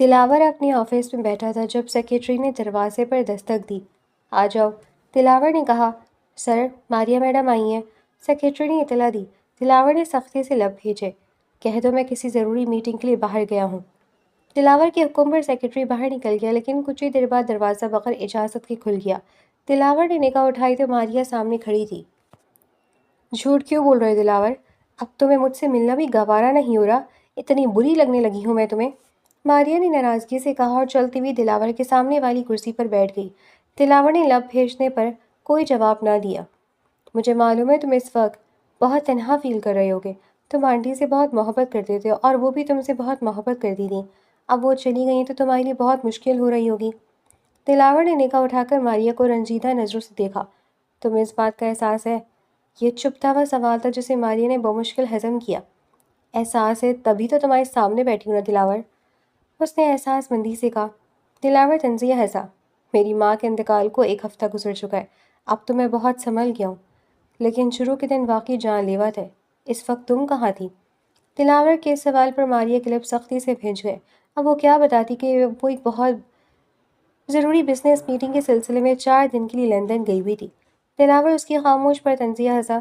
دلاور اپنے آفس میں بیٹھا تھا جب سیکرٹری نے دروازے پر دستک دی۔ آ جاؤ، دلاور نے کہا۔ سر، ماریا میڈم آئی ہیں، سیکرٹری نے اطلاع دی۔ دلاور نے سختی سے لب بھیجے۔ کہہ دو میں کسی ضروری میٹنگ کے لیے باہر گیا ہوں۔ دلاور کے حکم پر سیکرٹری باہر نکل گیا، لیکن کچھ ہی دیر بعد دروازہ بغیر اجازت کے کھل گیا۔ دلاور نے نگاہ اٹھائی تو ماریا سامنے کھڑی تھی۔ جھوٹ کیوں بول رہے ہو دلاور؟ اب تمہیں مجھ سے ملنا بھی گوارا نہیں ہو رہا، اتنی بری لگنے لگی ہوں میں تمہیں، ماریا نے ناراضگی سے کہا اور چلتی ہوئی دلاور کے سامنے والی کرسی پر بیٹھ گئی۔ دلاور نے لب بھیجنے پر کوئی جواب نہ دیا۔ مجھے معلوم ہے تم اس وقت بہت تنہا فیل کر رہے ہوگے، تم آنٹی سے بہت محبت کرتے تھے اور وہ بھی تم سے بہت محبت کرتی تھیں، اب وہ چلی گئی تو تمہارے لیے بہت مشکل ہو رہی ہوگی۔ دلاور نے نگاہ اٹھا کر ماریا کو رنجیدہ نظروں سے دیکھا۔ تمہیں اس بات کا احساس ہے؟ یہ چپتا ہوا سوال تھا جسے ماریا نے بمشکل ہضم کیا۔ احساس ہے تبھی تو تمہارے سامنے بیٹھی ہوں نا دلاور، اس نے احساس مندی سے کہا۔ دلاور طنزیہ ہنسا۔ میری ماں کے انتقال کو 1 ہفتہ گزر چکا ہے، اب تو میں بہت سنبھل گیا ہوں، لیکن شروع کے دن واقعی جان لیوا تھے۔ اس وقت تم کہاں تھی؟ دلاور کے اس سوال پر ماریا کے لب سختی سے بھیج گئے۔ اب وہ کیا بتاتی کہ وہ ایک بہت ضروری بزنس میٹنگ کے سلسلے میں 4 دن کے لیے لندن گئی ہوئی تھی۔ دلاور اس کی خاموش پر طنزیہ ہنسا۔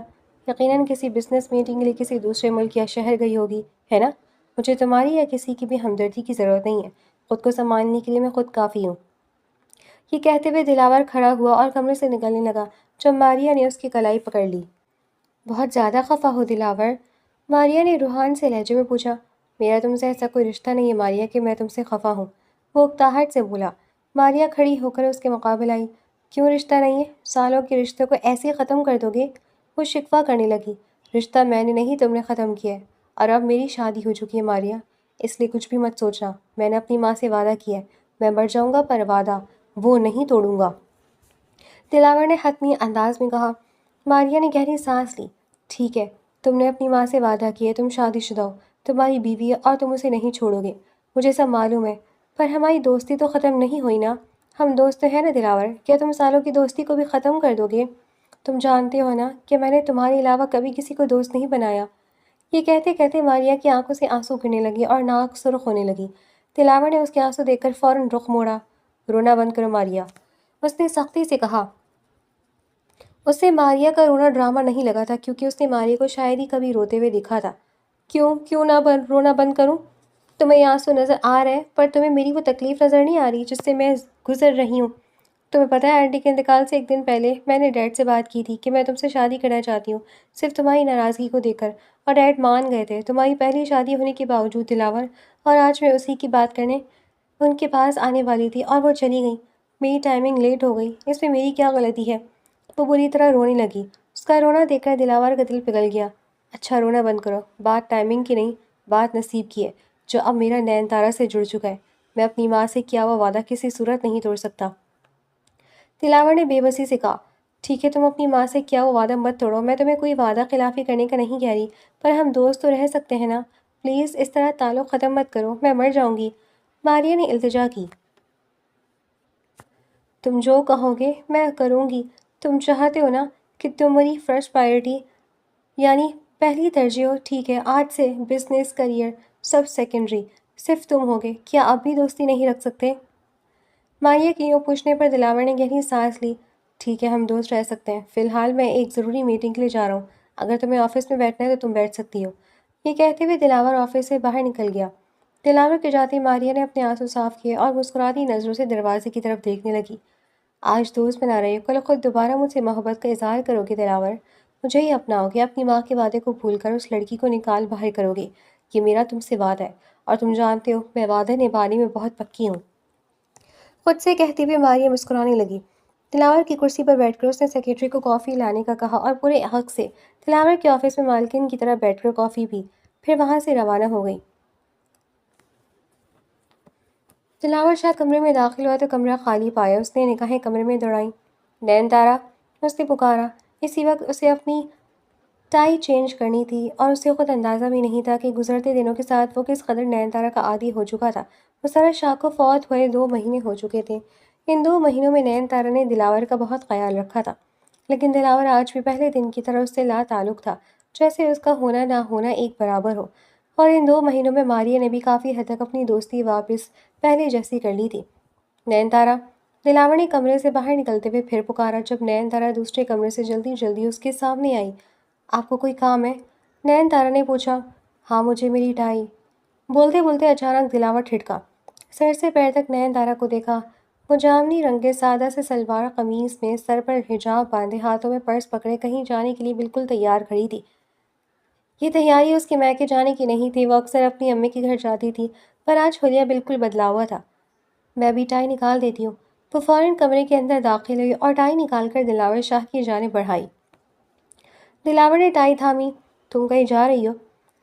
یقیناً کسی بزنس میٹنگ کے لیے کسی دوسرے ملک یا شہر گئی ہوگی، ہے نا؟ مجھے تمہاری یا کسی کی بھی ہمدردی کی ضرورت نہیں ہے، خود کو سنبھالنے کے لیے میں خود کافی ہوں۔ یہ کہتے ہوئے دلاور کھڑا ہوا اور کمرے سے نکلنے لگا جب ماریا نے اس کی کلائی پکڑ لی۔ بہت زیادہ خفا ہو دلاور؟ ماریا نے روحان سے لہجے میں پوچھا۔ میرا تم سے ایسا کوئی رشتہ نہیں ہے ماریا کہ میں تم سے خفا ہوں، وہ اکتاہٹ سے بولا۔ ماریا کھڑی ہو کر اس کے مقابل آئی۔ کیوں رشتہ نہیں ہے؟ سالوں کے رشتے کو ایسے ہی ختم کر دو گے؟ وہ شکوہ کرنے لگی۔ رشتہ میں نے نہیں تم نے ختم کیا ہے، اور اب میری شادی ہو چکی ہے ماریا، اس لیے کچھ بھی مت سوچنا۔ میں نے اپنی ماں سے وعدہ کیا ہے، میں مر جاؤں گا پر وعدہ وہ نہیں توڑوں گا، دلاور نے حتمی انداز میں کہا۔ ماریا نے گہری سانس لی۔ ٹھیک ہے، تم نے اپنی ماں سے وعدہ کیا ہے، تم شادی شدہ ہو، تمہاری بیوی ہے اور تم اسے نہیں چھوڑو گے، مجھے سب معلوم ہے، پر ہماری دوستی تو ختم نہیں ہوئی نا؟ ہم دوست تو ہیں نا دلاور، کیا تم سالوں کی دوستی کو بھی ختم کر دو گے؟ تم جانتے ہو نا کہ میں نے تمہارے علاوہ کبھی کسی کو دوست نہیں بنایا۔ یہ کہتے کہتے ماریا کی آنکھوں سے آنسو گرنے لگے اور ناک سرخ ہونے لگی۔ دلاور نے اس کے آنسو دیکھ کر فوراً رخ موڑا۔ رونا بند کرو ماریا، اس نے سختی سے کہا۔ اسے ماریا کا رونا ڈرامہ نہیں لگا تھا کیونکہ اس نے ماریا کو شاید ہی کبھی روتے ہوئے دیکھا تھا۔ کیوں نہ رونا بند کروں؟ تمہیں یہ آنسو نظر آ رہے ہیں پر تمہیں میری وہ تکلیف نظر نہیں آ رہی جس سے میں گزر رہی ہوں۔ تمہیں پتہ ہے آنٹی کے انتقال سے 1 دن پہلے میں نے ڈیڈ سے بات کی تھی کہ میں تم سے شادی کرنا چاہتی ہوں، صرف تمہاری ناراضگی کو دیکھ کر، اور ڈیڈ مان گئے تھے تمہاری پہلی شادی ہونے کے باوجود دلاور، اور آج میں اسی کی بات کرنے ان کے پاس آنے والی تھی اور وہ چلی گئی۔ میری ٹائمنگ لیٹ ہو گئی، اس میں میری کیا غلطی ہے؟ وہ بری طرح رونے لگی۔ اس کا رونا دیکھ کر دلاور کا دل پگھل گیا۔ اچھا رونا بند کرو، بات ٹائمنگ کی نہیں، بات نصیب کی ہے جو اب میرا نین تارا سے جڑ چکا ہے۔ میں اپنی ماں سے کیا ہوا وعدہ کسی صورت نہیں توڑ سکتا۔ دلاور نے بے بسی سے کہا۔ ٹھیک ہے، تم اپنی ماں سے کیا ہوا وعدہ مت توڑو، میں تمہیں کوئی وعدہ خلافی کرنے کا نہیں کہہ رہی، پر ہم دوست تو رہ سکتے ہیں نا؟ پلیز اس طرح تعلق ختم مت کرو، میں مر جاؤں گی، ماریا نے التجا کی۔ تم جو کہو گے میں کروں گی، تم چاہتے ہو نا کہ تم میری فرسٹ پرائیورٹی یعنی پہلی ترجیح ہو؟ ٹھیک ہے، آج سے بزنس کریئر سب سیکنڈری، صرف تم ہوگے، کیا اب بھی دوستی نہیں رکھ سکتے؟ ماریا کے یوں پوچھنے پر دلاور نے گہری سانس لی۔ ٹھیک ہے، ہم دوست رہ سکتے ہیں، فی الحال میں ایک ضروری میٹنگ کے لیے جا رہا ہوں، اگر تمہیں آفس میں بیٹھنا ہے تو تم بیٹھ سکتی ہو۔ یہ کہتے ہوئے دلاور آفس سے باہر نکل گیا۔ دلاور کے جاتے ہی ماریا نے اپنے آنسو صاف کیے اور مسکراتی نظروں سے دروازے کی طرف دیکھنے لگی۔ آج دوست بنا رہے ہو، کل خود دوبارہ مجھ سے محبت کا اظہار کرو گے دلاور، مجھے ہی اپناؤ گے، اپنی ماں کے وعدے کو بھول کر اس لڑکی کو نکال باہر کرو گے، یہ میرا تم سے وعدہ ہے، اور تم جانتے ہو میں وعدہ نبھانے میں بہت پکی ہوں۔ خود سے کہتے ہوئے ماریا مسکرانے لگی۔ دلاور کی کرسی پر بیٹھ کر اس نے سیکرٹری کو کافی لانے کا کہا اور پورے حق سے دلاور کے آفس میں مالکن کی طرح بیٹھ کر کافی پی، پھر وہاں سے روانہ ہو گئی۔ دلاور شاہ کمرے میں داخل ہوا تو کمرہ خالی پایا۔ اس نے نگاہیں کمرے میں دوڑائیں۔ نین تارا، اس نے پکارا۔ اسی وقت اسے اپنی ٹائی چینج کرنی تھی اور اسے خود اندازہ بھی نہیں تھا کہ گزرتے دنوں کے ساتھ وہ کس قدر نین تارا کا عادی ہو چکا تھا۔ مسرت شاہ کو فوت ہوئے 2 مہینے ہو چکے تھے۔ ان 2 مہینوں میں نین تارا نے دلاور کا بہت خیال رکھا تھا، لیکن دلاور آج بھی پہلے دن کی طرح اس سے لا تعلق تھا، جیسے اس کا ہونا نہ ہونا ایک برابر ہو، اور ان 2 مہینوں میں ماریہ نے بھی کافی حد تک اپنی دوستی واپس پہلے جیسی کر لی تھی۔ نین تارا، دلاور نے کمرے سے باہر نکلتے ہوئے پھر پکارا جب نین تارا دوسرے کمرے سے جلدی جلدی اس کے سامنے آئی۔ آپ کو کوئی کام ہے؟ نین تارا نے پوچھا۔ ہاں، مجھے میری ٹائی۔ بولتے بولتے اچانک دلاور ٹھٹکا۔ سر سے پیر تک نین تارا کو دیکھا۔ وہ جامنی رنگ کے سادہ سے سلوار قمیص میں سر پر حجاب باندھے ہاتھوں میں پرس پکڑے کہیں جانے کے لیے بالکل تیار کھڑی تھی۔ یہ تیاری اس کے میکے جانے کی نہیں تھی، وہ اکثر اپنی امی کے گھر جاتی تھی، پر آج حلیہ بالکل بدلا ہوا تھا۔ میں بھی ٹائی نکال دیتی ہوں۔ وہ فوراً کمرے کے اندر داخل ہوئی اور ٹائی نکال کر دلاور شاہ کی جانب بڑھائی۔ دلاور نے ٹائی تھامی۔ تم کہیں جا رہی ہو؟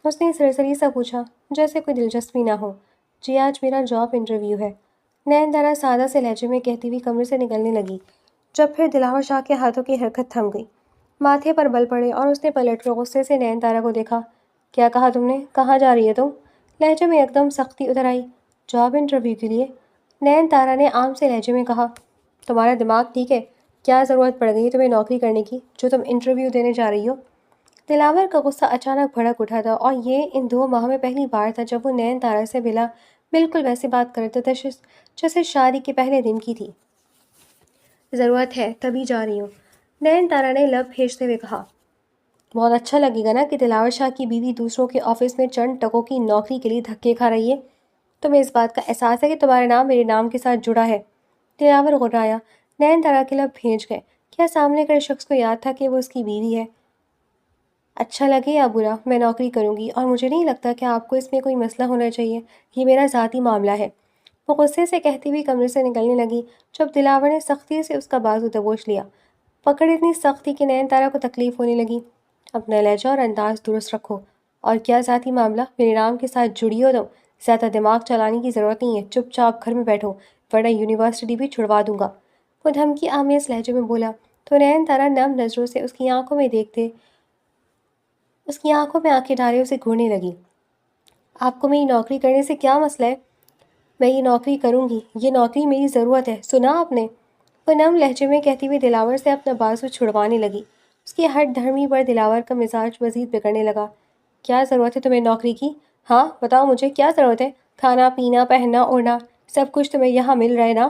اس نے سرسری سا پوچھا، جیسے کوئی دلچسپی نہ ہو۔ جی، آج میرا جاب انٹرویو ہے، نین تارا سادہ سے لہجے میں کہتی ہوئی کمرے سے نکلنے لگی، جب پھر دلاور شاہ کے ہاتھوں کی حرکت تھم گئی، ماتھے پر بل پڑے اور اس نے پلٹ کر غصے سے نین تارا کو دیکھا۔ کیا کہا تم نے؟ کہاں جا رہی ہے تم؟ لہجے میں ایک دم سختی اتر آئی۔ جاب انٹرویو کے لیے، نین تارا نے عام سے لہجے میں کہا۔ تمہارا دماغ ٹھیک ہے؟ کیا ضرورت پڑ گئی تمہیں نوکری کرنے کی جو تم انٹرویو دینے جا رہی ہو؟ دلاور کا غصہ اچانک بھڑک اٹھا تھا، اور یہ ان 2 ماہ میں پہلی بار تھا جب وہ نین تارا سے بالکل ویسی بات کرتا تھا جیسے شادی کے پہلے دن کی تھی۔ ضرورت ہے تبھی جا رہی ہوں، نین تارا نے لب بھیجتے ہوئے کہا۔ بہت اچھا لگے گا نا کہ دلاور شاہ کی بیوی دوسروں کے آفس میں چند ٹکوں کی نوکری کے لیے دھکے کھا رہی ہے۔ تمہیں اس بات کا احساس ہے کہ تمہارا نام میرے نام کے ساتھ جڑا ہے؟ دلاور غرایا۔ نین تارا کے لب بھیج گئے۔ کیا سامنے کھڑے شخص کو یاد تھا کہ وہ اس کی بیوی ہے؟ اچھا لگے یا برا، میں نوکری کروں گی، اور مجھے نہیں لگتا کہ آپ کو اس میں کوئی مسئلہ ہونا چاہیے، یہ میرا ذاتی معاملہ ہے۔ وہ غصے سے کہتی ہوئی کمرے سے نکلنے لگی جب دلاور نے سختی سے اس کا بازو دبوچ لیا۔ پکڑ اتنی سخت تھی کہ نین تارا کو تکلیف ہونے لگی۔ اپنا لہجہ اور انداز درست رکھو۔ اور کیا ذاتی معاملہ؟ میرے نام کے ساتھ جڑی ہو تم، زیادہ دماغ چلانے کی ضرورت نہیں ہے، چپ چاپ گھر میں بیٹھو ورنہ یونیورسٹی بھی چھڑوا دوں گا، وہ دھمکی آمیز لہجے میں بولا تو نین تارا نم نظروں سے اس کی آنکھوں میں آنکھیں ڈالے اسے گھورنے لگی۔ آپ کو میری نوکری کرنے سے کیا مسئلہ ہے؟ میں یہ نوکری کروں گی، یہ نوکری میری ضرورت ہے، سنا آپ نے؟ وہ نم لہجے میں کہتی ہوئی دلاور سے اپنا بازو چھڑوانے لگی۔ اس کی ہٹ دھرمی پر دلاور کا مزاج مزید بگڑنے لگا۔ کیا ضرورت ہے تمہیں نوکری کی؟ ہاں بتاؤ مجھے، کیا ضرورت ہے؟ کھانا پینا پہننا اوڑھنا سب کچھ تمہیں یہاں مل رہا ہے نا؟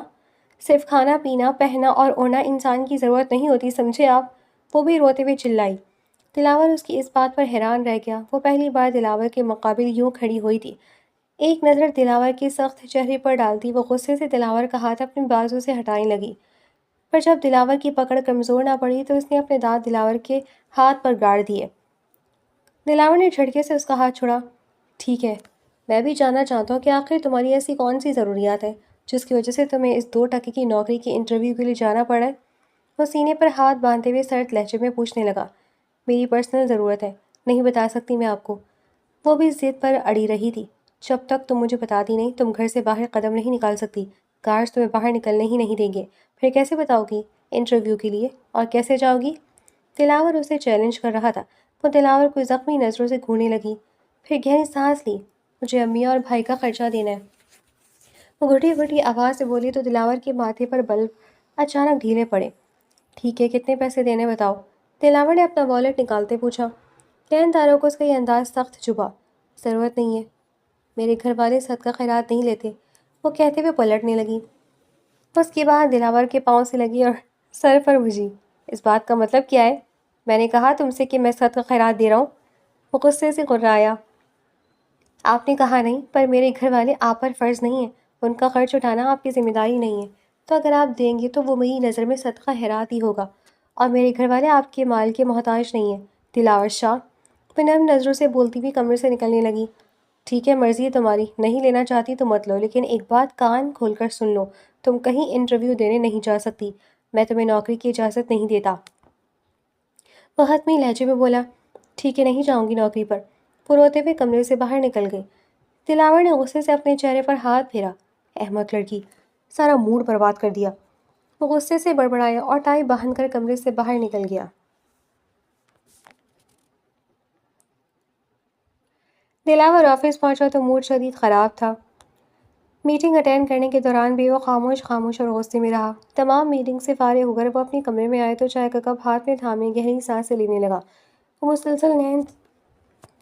صرف کھانا پینا پہننا اور اوڑھنا انسان کی ضرورت نہیں ہوتی، سمجھے آپ؟ وہ بھی روتے ہوئے چلائی۔ دلاور اس کی اس بات پر حیران رہ گیا۔ وہ پہلی بار دلاور کے مقابل یوں کھڑی ہوئی تھی۔ ایک نظر دلاور کے سخت چہرے پر ڈالتی وہ غصے سے دلاور کا ہاتھ اپنے بازو سے ہٹانے لگی، پر جب دلاور کی پکڑ کمزور نہ پڑی تو اس نے اپنے دانت دلاور کے ہاتھ پر گاڑ دیے۔ دلاور نے جھٹکے سے اس کا ہاتھ چھوڑا۔ ٹھیک ہے، میں بھی جاننا چاہتا ہوں کہ آخر تمہاری ایسی کون سی ضروریات ہے جس کی وجہ سے تمہیں اس 2 ٹکے کی نوکری کی انٹرویو کے لیے جانا پڑا ہے؟ وہ سینے پر ہاتھ باندھتے ہوئے سرد لہجے میں پوچھنے لگا۔ میری پرسنل ضرورت ہے، نہیں بتا سکتی میں آپ کو۔ وہ بھی ضد پر اڑی رہی تھی۔ جب تک تم مجھے بتاتی نہیں تم گھر سے باہر قدم نہیں نکال سکتی، گارڈز تمہیں باہر نکلنے ہی نہیں دیں گے، پھر کیسے بتاؤ گی انٹرویو کے لیے، اور کیسے جاؤ گی؟ دلاور اسے چیلنج کر رہا تھا۔ وہ دلاور کو زخمی نظروں سے گھورنے لگی، پھر گہری سانس لی۔ مجھے امی اور بھائی کا خرچہ دینا ہے، وہ گھٹی گھٹی آواز سے بولی تو دلاور کے ماتھے پر بل اچانک ڈھیلے پڑے۔ ٹھیک ہے، کتنے پیسے دینے بتاؤ؟ دلاور نے اپنا والیٹ نکالتے پوچھا۔ نین تارا کو اس کا یہ انداز سخت چبھا۔ ضرورت نہیں ہے، میرے گھر والے صدقہ خیرات نہیں لیتے، وہ کہتے ہوئے پلٹنے لگی۔ اس کی بات دلاور کے پاؤں سے لگی اور سر پر بجھی۔ اس بات کا مطلب کیا ہے؟ میں نے کہا تم سے کہ میں صدقہ خیرات دے رہا ہوں، وہ غصے سے غرایا۔ آپ نے کہا نہیں، پر میرے گھر والے آپ پر فرض نہیں ہیں، ان کا خرچ اٹھانا آپ کی ذمہ داری نہیں ہے، تو اگر آپ دیں گے تو وہ میری نظر میں صدقہ خیرات ہی ہوگا، اور میرے گھر والے آپ کے مال کے محتاج نہیں ہیں۔ دلاور شاہ، وہ نرم نظروں سے بولتی ہوئی کمرے سے نکلنے لگی۔ ٹھیک ہے، مرضی ہے تمہاری، نہیں لینا چاہتی تو مت لو، لیکن ایک بات کان کھول کر سن لو، تم کہیں انٹرویو دینے نہیں جا سکتی، میں تمہیں نوکری کی اجازت نہیں دیتا۔ وہ حتمی لہجے میں بولا۔ ٹھیک ہے، نہیں جاؤں گی نوکری پر۔ وہ روتے ہوئے کمرے سے باہر نکل گئی۔ دلاور نے غصے سے اپنے چہرے پر ہاتھ پھیرا۔ احمق لڑکی، سارا موڈ برباد کر دیا، وہ غصے سے بڑبڑایا اور ٹائی باندھ کر کمرے سے باہر نکل گیا۔ دلاور آفس پہنچا تو موڈ شدید خراب تھا۔ میٹنگ اٹینڈ کرنے کے دوران بھی وہ خاموش اور غصے میں رہا۔ تمام میٹنگ سے فارغ ہو کر وہ اپنے کمرے میں آئے تو چائے کا کپ ہاتھ میں تھامے گہری سانسیں لینے لگا۔ وہ مسلسل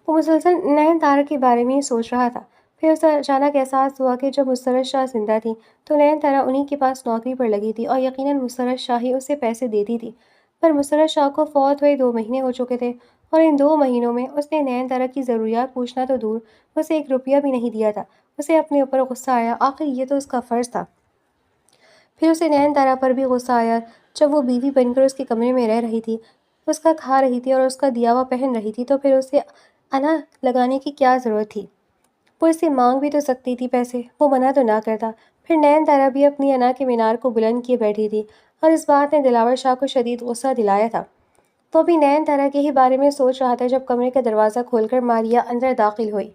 وہ مسلسل نین تارا کے بارے میں ہی سوچ رہا تھا۔ پھر اسے اچانک احساس ہوا کہ جب مسرت شاہ زندہ تھی تو نین تارا انہی کے پاس نوکری پر لگی تھی اور یقیناً مسرت شاہ ہی اسے پیسے دیتی تھی۔ پر مسرت شاہ کو فوت ہوئے 2 مہینے ہو چکے تھے اور ان 2 مہینوں میں اس نے نین تارا کی ضروریات پوچھنا تو دور، اسے 1 روپیہ بھی نہیں دیا تھا۔ اسے اپنے اوپر غصہ آیا، آخر یہ تو اس کا فرض تھا۔ پھر اسے نین تارا پر بھی غصہ آیا جب وہ بیوی بن کر اس کے کمرے میں رہ رہی تھی، اس کا کھا رہی تھی اور اس کا دیا ہوا پہن رہی تھی، تو پھر اسے انا لگانے کی کیا ضرورت تھی؟ وہ اس سے مانگ بھی تو سکتی تھی پیسے، وہ منع تو نہ کرتا۔ پھر نین تارا بھی اپنی انا کے مینار کو بلند کیے بیٹھی تھی اور اس بات نے دلاور شاہ کو شدید غصہ دلایا تھا۔ وہ بھی نین تارا کے ہی بارے میں سوچ رہا تھا جب کمرے کا دروازہ کھول کر ماریا اندر داخل ہوئی۔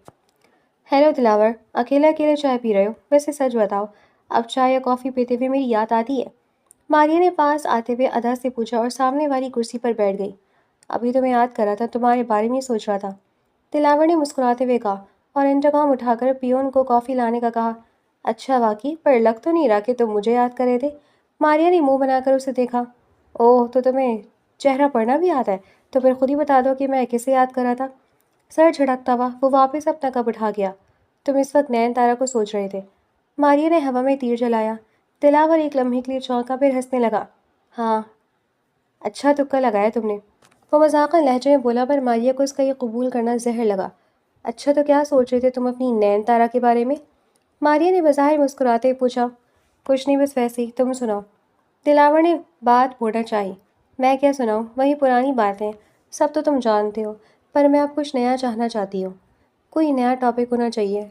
ہیلو دلاور، اکیلے اکیلے چائے پی رہے ہو؟ ویسے سچ بتاؤ، اب چائے یا کافی پیتے ہوئے میری یاد آتی ہے؟ ماریا نے پاس آتے ہوئے ادا سے پوچھا اور سامنے والی کرسی پر بیٹھ گئی۔ ابھی تو میں یاد کر رہا تھا، تمہارے بارے میں ہی سوچ رہا تھا، دلاور نے مسکراتے ہوئے کہا اور انٹرکام اٹھا کر پیون کو کافی لانے کا کہا۔ اچھا واقعی، پر لگ تو نہیں رہا کہ تم مجھے یاد کرے تھے۔ ماریا نے منہ بنا کر اسے دیکھا۔ اوہ، تو تمہیں چہرہ پڑھنا بھی آتا ہے؟ تو پھر خود ہی بتا دو کہ میں کسے یاد کر رہا تھا۔ سر جھٹکتا ہوا وہ واپس اپنا کپ اٹھا گیا۔ تم اس وقت نین تارا کو سوچ رہے تھے؟ ماریا نے ہوا میں تیر جلایا۔ دلاور ایک لمحے کے لیے چونکا، پھر ہنسنے لگا۔ ہاں، اچھا تکا لگایا تم نے، وہ مذاقن لہجے میں بولا، پر ماریا کو اس کا یہ قبول کرنا زہر لگا۔ اچھا تو کیا سوچ رہے تھے تم اپنی نین تارا کے بارے میں؟ ماریا نے بظاہر مسکراتے ہوئے پوچھا۔ کچھ نہیں، بس ویسے ہی، تم سناؤ۔ دلاور نے بات بوڑھنا چاہی۔ میں کیا سناؤں، وہی پرانی باتیں، سب تو تم جانتے ہو، پر میں اب کچھ نیا چاہنا چاہتی ہوں، کوئی نیا ٹاپک ہونا چاہیے۔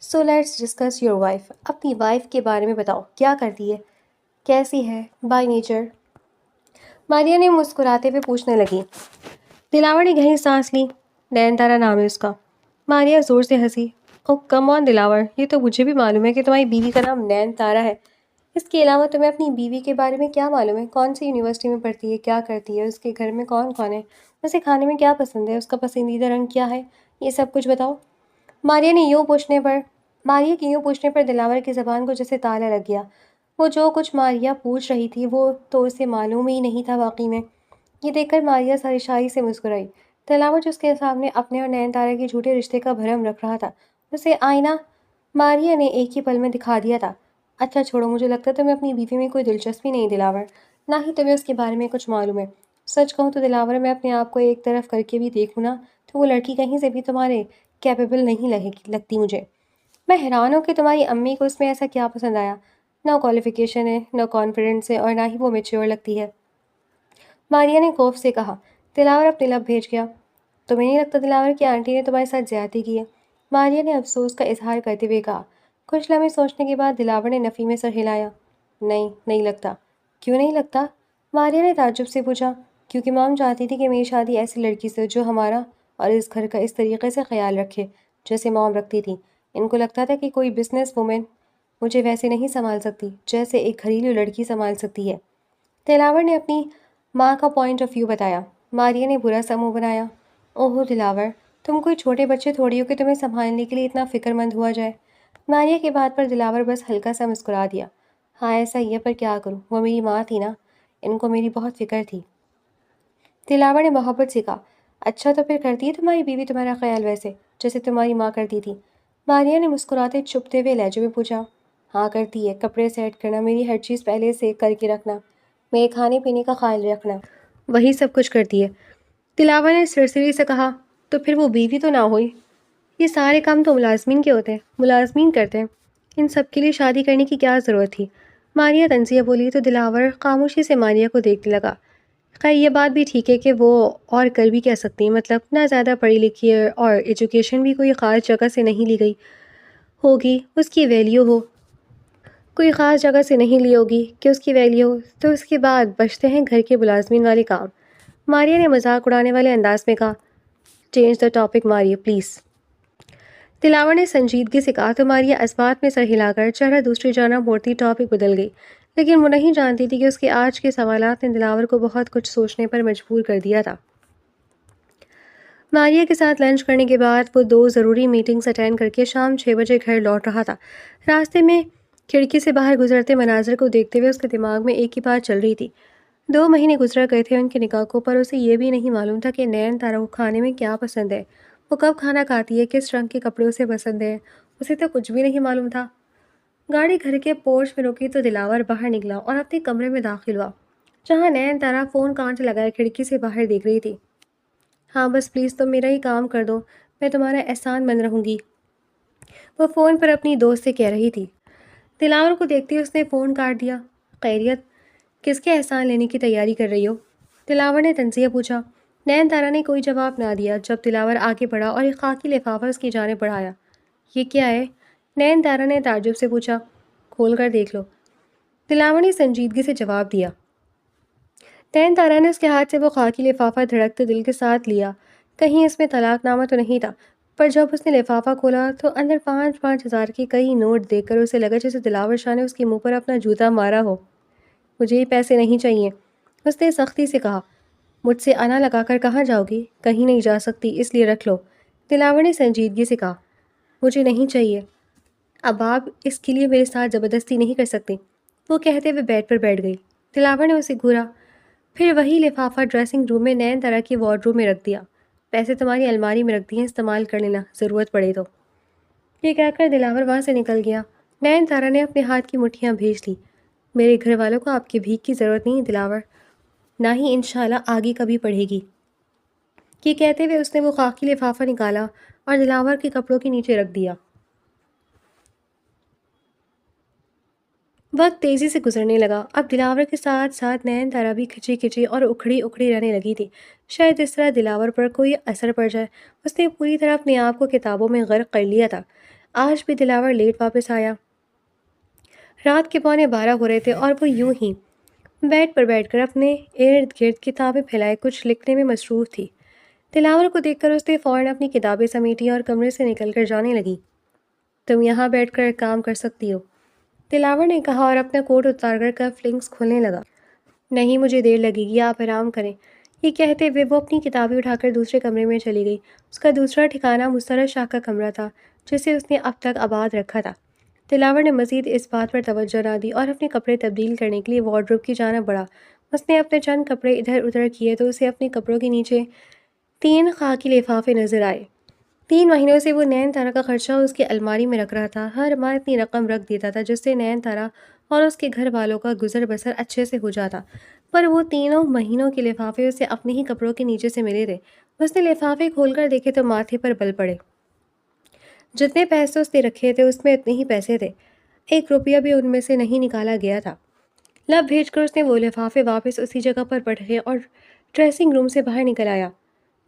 So let's discuss your wife, اپنی وائف کے بارے میں بتاؤ، کیا کرتی ہے، کیسی ہے بائی نیچر؟ ماریا نے مسکراتے ہوئے پوچھنے لگی۔ دلاور نے گہری سانس لی۔ نین تارا نام ہے اس کا۔ ماریا زور سے ہنسی۔ اوہ کم آن دلاور، یہ تو مجھے بھی معلوم ہے کہ تمہاری بیوی کا نام نین تارا ہے۔ اس کے علاوہ تمہیں اپنی بیوی کے بارے میں کیا معلوم ہے؟ کون سی یونیورسٹی میں پڑھتی ہے، کیا کرتی ہے، اس کے گھر میں کون کون ہے، اسے کھانے میں کیا پسند ہے، اس کا پسندیدہ رنگ کیا ہے، یہ سب کچھ بتاؤ۔ ماریا کے یوں پوچھنے پر دلاور کی زبان کو جیسے تالا لگ گیا۔ وہ جو کچھ ماریا پوچھ رہی تھی وہ تو اسے معلوم ہی نہیں تھا واقعی میں۔ یہ دیکھ کر ماریا سرشاری سے مسکرائی۔ دلاور جو اس کے سامنے اپنے اور نین تارا کے جھوٹے رشتے کا بھرم رکھ رہا تھا، اسے آئینہ ماریا نے ایک ہی پل میں دکھا دیا تھا۔ اچھا چھوڑو، مجھے لگتا ہے تمہیں اپنی بیوی میں کوئی دلچسپی نہیں دلاور، نہ ہی تمہیں اس کے بارے میں کچھ معلوم ہے۔ سچ کہوں تو دلاور، میں اپنے آپ کو ایک طرف کر کے بھی دیکھوں نا تو وہ لڑکی کہیں سے بھی تمہارے کیپیبل نہیں لگتی مجھے۔ میں حیران ہوں کہ تمہاری امی کو اس میں ایسا کیا پسند آیا، نہ کوالیفیکیشن ہے، نہ کانفیڈنس ہے، اور نہ ہی وہ میچور لگتی ہے۔ ماریا نے خوف سے کہا۔ دلاور اپنے لب بھیج گیا۔ تمہیں نہیں لگتا دلاور کہ آنٹی نے تمہارے ساتھ زیادتی کی ہے؟ ماریا نے افسوس کا اظہار کرتے ہوئے کہا۔ کچھ لمحے سوچنے کے بعد دلاور نے نفی میں سر ہلایا۔ نہیں، نہیں لگتا۔ کیوں نہیں لگتا؟ ماریا نے تعجب سے پوچھا۔ کیونکہ مام چاہتی تھی کہ میری شادی ایسی لڑکی سے جو ہمارا اور اس گھر کا اس طریقے سے خیال رکھے جیسے مام رکھتی تھی۔ ان کو لگتا تھا کہ کوئی بزنس وومن مجھے ویسے نہیں سنبھال سکتی جیسے ایک گھریلو لڑکی سنبھال سکتی ہے۔ دلاور نے اپنی ماں کا پوائنٹ آف ویو بتایا۔ ماریا نے برا سا منہ بنایا۔ اوہ دلاور، تم کوئی چھوٹے بچے تھوڑی ہو کہ تمہیں سنبھالنے کے لیے اتنا فکر مند ہوا جائے۔ ماریا کی بات پر دلاور بس ہلکا سا مسکرا دیا۔ ہاں ایسا ہی ہے، پر کیا کروں، وہ میری ماں تھی نا، ان کو میری بہت فکر تھی۔ دلاور نے محبت سے کہا۔ اچھا تو پھر کرتی ہے تمہاری بیوی تمہارا خیال ویسے جیسے تمہاری ماں کرتی تھی؟ ماریا نے مسکراتے چھپتے ہوئے لہجے میں پوچھا۔ ہاں کرتی ہے، کپڑے سیٹ کرنا، میری ہر چیز پہلے سے کر کے رکھنا، میرے کھانے پینے کا خیال رکھنا، وہی سب کچھ کرتی ہے۔ دلاور نے سرسری سے کہا۔ تو پھر وہ بیوی تو نہ ہوئی؟ یہ سارے کام تو ملازمین کے ہوتے ہیں، ملازمین کرتے ہیں، ان سب کے لیے شادی کرنے کی کیا ضرورت تھی؟ ماریا طنزیہ بولی تو دلاور خاموشی سے ماریا کو دیکھنے لگا۔ خیر یہ بات بھی ٹھیک ہے کہ وہ اور کر بھی کہہ سکتی ہیں، مطلب نہ زیادہ پڑھی لکھی ہے اور ایجوکیشن بھی کوئی خاص جگہ سے نہیں لی گئی ہوگی اس کی ویلیو ہو، کوئی خاص جگہ سے نہیں لی ہوگی کہ اس کی ویلیو ہو، تو اس کے بعد بچتے ہیں گھر کے ملازمین والے کام۔ ماریا نے مذاق اڑانے والے انداز میں کہا۔ چینج دا ٹاپک ماریا پلیز۔ دلاور نے سنجیدگی سے کہا تو ماریا اس بات میں سر ہلا کر چہرہ دوسری جانب موڑتی ٹاپک بدل گئی، لیکن وہ نہیں جانتی تھی کہ اس کے آج کے سوالات نے دلاور کو بہت کچھ سوچنے پر مجبور کر دیا تھا۔ ماریا کے ساتھ لنچ کرنے کے بعد وہ 2 ضروری میٹنگز اٹینڈ کر کے شام 6 بجے گھر لوٹ رہا تھا۔ راستے میں کھڑکی سے باہر گزرتے مناظر کو دیکھتے ہوئے اس کے دماغ میں ایک ہی بات چل رہی تھی۔ 2 مہینے گزر گئے تھے ان کے نکاح کو، پر اسے یہ بھی نہیں معلوم تھا کہ نین تارا کو کھانے میں کیا پسند ہے۔ وہ کب کھانا کھاتی ہے، کس رنگ کے کپڑے اسے پسند ہیں، اسے تو کچھ بھی نہیں معلوم تھا۔ گاڑی گھر کے پورچ میں رکی تو دلاور باہر نکلا اور اپنے کمرے میں داخل ہوا، جہاں نین تارا فون کان سے لگائے کھڑکی سے باہر دیکھ رہی تھی۔ ہاں بس پلیز تم میرا ہی کام کر دو، میں تمہارا احسان مند رہوں گی، وہ فون پر اپنی دوست سے کہہ رہی تھی۔ دلاور کو دیکھتے ہی اس نے فون کاٹ دیا۔ خیریت، کس کے احسان لینے کی تیاری کر رہی ہو؟ دلاور نے تنزیہ پوچھا۔ نین تارا نے کوئی جواب نہ دیا جب دلاور آگے بڑھا اور ایک خاکی لفافہ اس کی جانب بڑھایا۔ یہ کیا ہے؟ نین تارا نے تعجب سے پوچھا۔ کھول کر دیکھ لو، دلاور نے سنجیدگی سے جواب دیا۔ نین تارا نے اس کے ہاتھ سے وہ خاکی لفافہ دھڑکتے دل کے ساتھ لیا، کہیں اس میں طلاق نامہ تو نہیں تھا، پر جب اس نے لفافہ کھولا تو اندر 5,000 کے کئی نوٹ دیکھ کر اسے لگا جیسے دلاور شاہ نے اس کے منہ پر اپنا جوتا مارا ہو۔ مجھے یہ پیسے نہیں چاہیے، اس نے سختی سے کہا۔ مجھ سے انا لگا کر کہاں جاؤ گی؟ کہیں نہیں جا سکتی، اس لیے رکھ لو، دلاور نے سنجیدگی سے کہا۔ مجھے نہیں چاہیے، اب آپ اس کے لیے میرے ساتھ زبردستی نہیں کر سکتے، وہ کہتے ہوئے بیڈ پر بیٹھ گئی۔ دلاور نے اسے گھورا، پھر وہی لفافہ ڈریسنگ روم میں نین طرح کی وارڈروب میں رکھ دیا۔ پیسے تمہاری الماری میں رکھ دیے، استعمال کر لینا ضرورت پڑے تو، یہ کہہ کر دلاور وہاں سے نکل گیا۔ نین تارا نے اپنے ہاتھ کی مٹھیاں بھیج لی۔ میرے گھر والوں کو آپ کی بھیک کی ضرورت نہیں دلاور، نہ ہی انشاءاللہ آگے کبھی پڑھے گی، یہ کہتے ہوئے اس نے وہ خاکی لفافہ نکالا اور دلاور کے کپڑوں کے نیچے رکھ دیا۔ وقت تیزی سے گزرنے لگا۔ اب دلاور کے ساتھ ساتھ نین تارا بھی کھچی کھچی اور اکھڑی اکھڑی رہنے لگی تھی۔ شاید اس طرح دلاور پر کوئی اثر پڑ جائے۔ اس نے پوری طرح اپنے آپ کو کتابوں میں غرق کر لیا تھا۔ آج بھی دلاور لیٹ واپس آیا۔ رات کے 11:15 ہو رہے تھے اور وہ یوں ہی بیڈ پر بیٹھ کر اپنے ارد گرد کتابیں پھیلائے کچھ لکھنے میں مصروف تھی۔ دلاور کو دیکھ کر اس نے فوراً اپنی کتابیں سمیٹی اور کمرے سے نکل کر جانے لگی۔ تم یہاں بیٹھ کر کام کر سکتی ہو، دلاور نے کہا اور اپنا کوٹ اتار کر کف لنکس کھولنے لگا۔ نہیں مجھے دیر لگے گی، آپ آرام کریں، یہ کہتے ہوئے وہ اپنی کتابیں اٹھا کر دوسرے کمرے میں چلی گئی۔ اس کا دوسرا ٹھکانہ مسرت شاہ کا کمرہ تھا، جسے اس نے اب تک آباد رکھا تھا۔ دلاور نے مزید اس بات پر توجہ نہ دی اور اپنے کپڑے تبدیل کرنے کے لیے وارڈروب کی جانب بڑھا۔ اس نے اپنے چند کپڑے ادھر ادھر کیے تو اسے اپنے کپڑوں کے نیچے 3 خاکی لفافے نظر آئے۔ 3 مہینوں سے وہ نین تارا کا خرچہ اس کی الماری میں رکھ رہا تھا۔ ہر ماہ اتنی رقم رکھ دیتا تھا جس سے نین تارا اور اس کے گھر والوں کا گزر بسر اچھے سے ہو جاتا، پر وہ 3 مہینوں کے لفافے اسے اپنے ہی کپڑوں کے نیچے سے ملے تھے۔ اس نے لفافے کھول کر دیکھے تو ماتھے پر بل پڑے۔ جتنے پیسے اس نے رکھے تھے اس میں اتنے ہی پیسے تھے، 1 روپیہ بھی ان میں سے نہیں نکالا گیا تھا۔ لب بھیج کر اس نے وہ لفافے واپس اسی جگہ پر رکھے اور ڈریسنگ روم سے باہر نکل آیا۔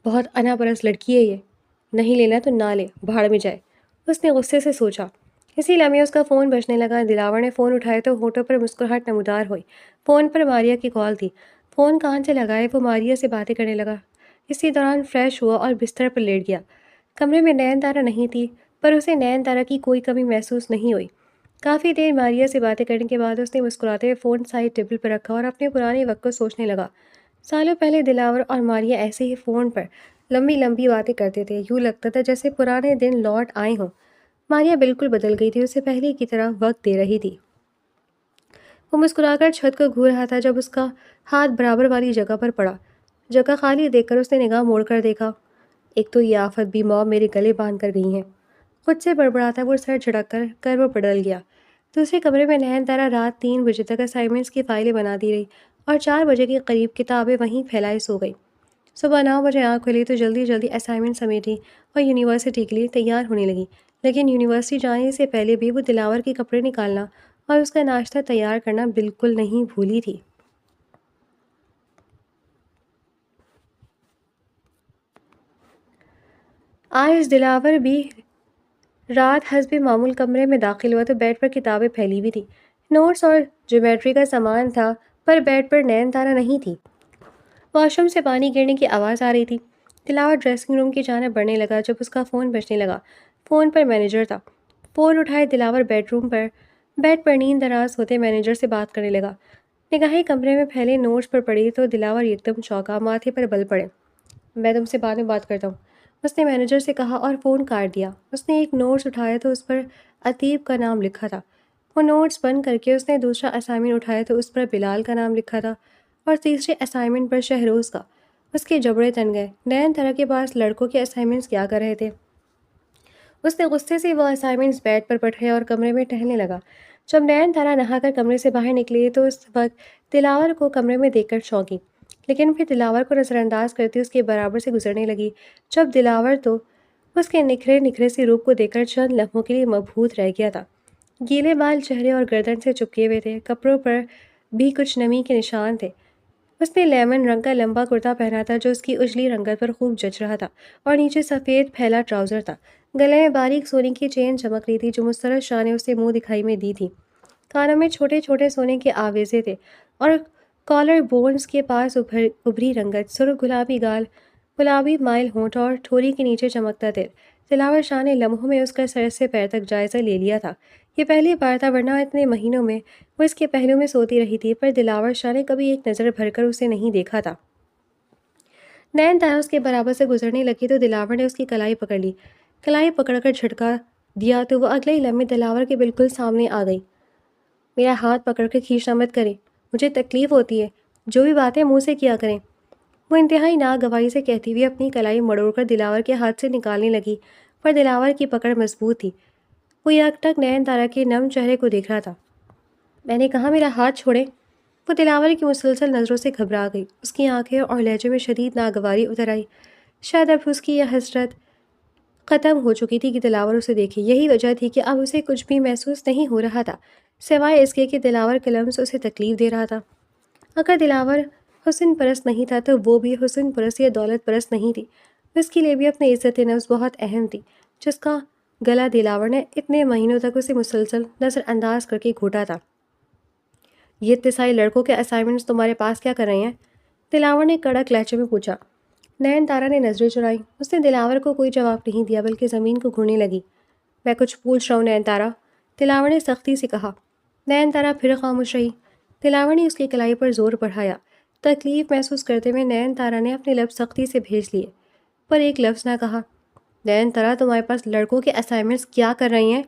بہت انا پرست لڑکی ہے یہ، نہیں لینا تو نہ لے، بھاڑ میں جائے، اس نے غصے سے سوچا۔ اسی لمحے اس کا فون بجنے لگا۔ دلاور نے فون اٹھایا تو ہونٹوں پر مسکراہٹ نمودار ہوئی۔ فون پر ماریا کی کال تھی۔ فون کان سے لگائے وہ ماریا سے باتیں کرنے لگا۔ اسی دوران فریش ہوا اور بستر پر لیٹ گیا۔ کمرے میں نین تارا نہیں تھی، پر اسے نین تارا کی کوئی کمی محسوس نہیں ہوئی۔ کافی دیر ماریا سے باتیں کرنے کے بعد اس نے مسکراتے ہوئے فون سائڈ ٹیبل پر رکھا اور اپنے پرانے وقت کو سوچنے لگا۔ سالوں پہلے دلاور اور ماریا ایسے ہی فون پر لمبی لمبی باتیں کرتے تھے، یوں لگتا تھا جیسے پرانے دن لوٹ آئے ہوں۔ ماریا بالکل بدل گئی تھی، اسے پہلے کی طرح وقت دے رہی تھی۔ وہ مسکرا کر چھت کو گھور رہا تھا جب اس کا ہاتھ برابر والی جگہ پر پڑا۔ جگہ خالی دیکھ کر اس نے نگاہ موڑ کر دیکھا۔ ایک تو یہ آفت بھی موم میرے گلے باندھ کر گئی ہیں، خود سے بڑبڑاتا وہ سر جھٹک کر وہ پڑل گیا۔ دوسرے کمرے میں نین تارا رات 3 بجے تک اسائنمنٹس کی فائلیں بناتی رہی اور 4 بجے کے قریب کتابیں وہیں پھیلائے سو گئی۔ صبح 9 بجے آنکھ کھلی تو جلدی جلدی اسائنمنٹ سمیٹی اور یونیورسٹی کے لیے تیار ہونے لگی، لیکن یونیورسٹی جانے سے پہلے بھی وہ دلاور کے کپڑے نکالنا اور اس کا ناشتہ تیار کرنا بالکل نہیں بھولی تھی۔ آج دلاور بھی رات حسب معمول کمرے میں داخل ہوا تو بیڈ پر کتابیں پھیلی ہوئی تھی، نوٹس اور جیومیٹری کا سامان تھا، پر بیڈ پر نین تارا نہیں تھی۔ واش روم سے پانی گرنے کی آواز آ رہی تھی۔ دلاور ڈریسنگ روم کی جانب بڑھنے لگا جب اس کا فون بجنے لگا۔ فون پر مینیجر تھا۔ فون اٹھائے دلاور بیڈ پر نیند دراز ہوتے مینیجر سے بات کرنے لگا۔ نگاہیں کمرے میں پھیلے نوٹس پر پڑی تو دلاور یکدم چونکا، ماتھے پر بل پڑے۔ میں تم سے بعد میں بات کرتا ہوں، اس نے مینیجر سے کہا اور فون کاٹ دیا۔ اس نے ایک نوٹس اٹھایا تو اس پر عتیب کا نام لکھا تھا۔ وہ نوٹس بند کر کے اس نے دوسرا اسائنمنٹ اٹھایا تو اس پر بلال کا نام لکھا تھا اور تیسرے اسائنمنٹ پر شہروز کا۔ اس کے جبڑے تن گئے۔ نین طرح کے پاس لڑکوں کے اسائنمنٹس کیا کر رہے تھے؟ اس نے غصے سے وہ اسائنمنٹس بیڈ پر پٹھے اور کمرے میں ٹہلنے لگا۔ جب نین تارا نہا کر کمرے سے باہر نکلی تو اس وقت دلاور کو کمرے میں دیکھ کر چونکی، لیکن پھر دلاور کو نظر انداز کرتی اس کے برابر سے گزرنے لگی۔ جب دلاور تو اس کے نکھرے نکھرے سے روپ کو دیکھ کر چند لمحوں کے لیے مبہوت رہ گیا تھا۔ گیلے بال چہرے اور گردن سے چپکے ہوئے تھے، کپڑوں پر بھی کچھ نمی کے نشان تھے۔ اس نے لیمن رنگ کا لمبا کرتا پہنا تھا جو اس کی اجلی رنگت پر خوب جچ رہا تھا، اور نیچے سفید پھیلا ٹراؤزر تھا۔ گلے میں باریک سونے کی چین چمک رہی تھی جو مسترد شاہ نے اسے منہ دکھائی میں دی تھی۔ کانوں میں چھوٹے چھوٹے سونے کے آویزے تھے اور کالر بونز کے پاس ابھری رنگت، سرخ گلابی گال، گلابی مائل ہونٹ اور ٹھوری کے نیچے چمکتا تل۔ دلاور شاہ نے لمحوں میں اس کا سر سے پیر تک جائزہ لے لیا تھا۔ یہ پہلی بار تھا، ورنہ اتنے مہینوں میں وہ اس کے پہلو میں سوتی رہی تھی، پر دلاور شاہ نے کبھی ایک نظر بھر کر اسے نہیں دیکھا تھا۔ نین تارا اس کے برابر سے گزرنے لگی تو دلاور نے اس کی کلائی پکڑ لی۔ کلائی پکڑ کر جھٹکا دیا تو وہ اگلے ہی لمحے دلاور کے بالکل سامنے آ گئی۔ میرا ہاتھ پکڑ کر کھینچنا مت کریں، مجھے تکلیف ہوتی ہے، جو بھی باتیں منہ سے کیا کریں۔ وہ انتہائی ناگواری سے کہتی ہوئی اپنی کلائی مڑوڑ کر دلاور کے ہاتھ سے نکالنے لگی، پر دلاور کی پکڑ مضبوط تھی۔ وہ یک ٹک نین تارا کے نم چہرے کو دیکھ رہا تھا۔ میں نے کہا میرا ہاتھ چھوڑیں۔ وہ دلاور کی مسلسل نظروں سے گھبرا گئی، اس کی آنکھیں اور لہجے میں شدید ناگواری اتر آئی۔ شاید اب اس کی یہ حسرت ختم ہو چکی تھی کہ دلاور اسے دیکھے۔ یہی وجہ تھی کہ اب اسے کچھ بھی محسوس نہیں ہو رہا تھا، سوائے اس کے کہ دلاور کا لمس اسے تکلیف دے رہا تھا۔ اگر دلاور حسن پرست نہیں تھا تو وہ بھی حسن پرست یا دولت پرست نہیں تھی۔ اس کے لیے بھی اپنی عزت نفس بہت اہم تھی، جس کا گلا دلاور نے اتنے مہینوں تک اسے مسلسل نظر انداز کر کے گھونٹا تھا۔ یہ اتنے سارے لڑکوں کے اسائنمنٹس تمہارے پاس کیا کر رہے ہیں؟ دلاور نے کڑک لہجے میں پوچھا۔ نین تارا نے نظریں چرائیں۔ اس نے دلاور کو کوئی جواب نہیں دیا بلکہ زمین کو گھورنے لگی۔ میں کچھ پوچھ رہا ہوں نین تارا، دلاور نے سختی سے کہا۔ نین تارا پھر خاموش رہی۔ دلاور نے اس کی کلائی پر زور بڑھایا۔ تکلیف محسوس کرتے ہوئے نین تارا نے اپنے لب سختی سے بھیج لیے، پر ایک لفظ نہ کہا۔ نین تارا تمہارے پاس لڑکوں کے اسائنمنٹس کیا کر رہی ہیں؟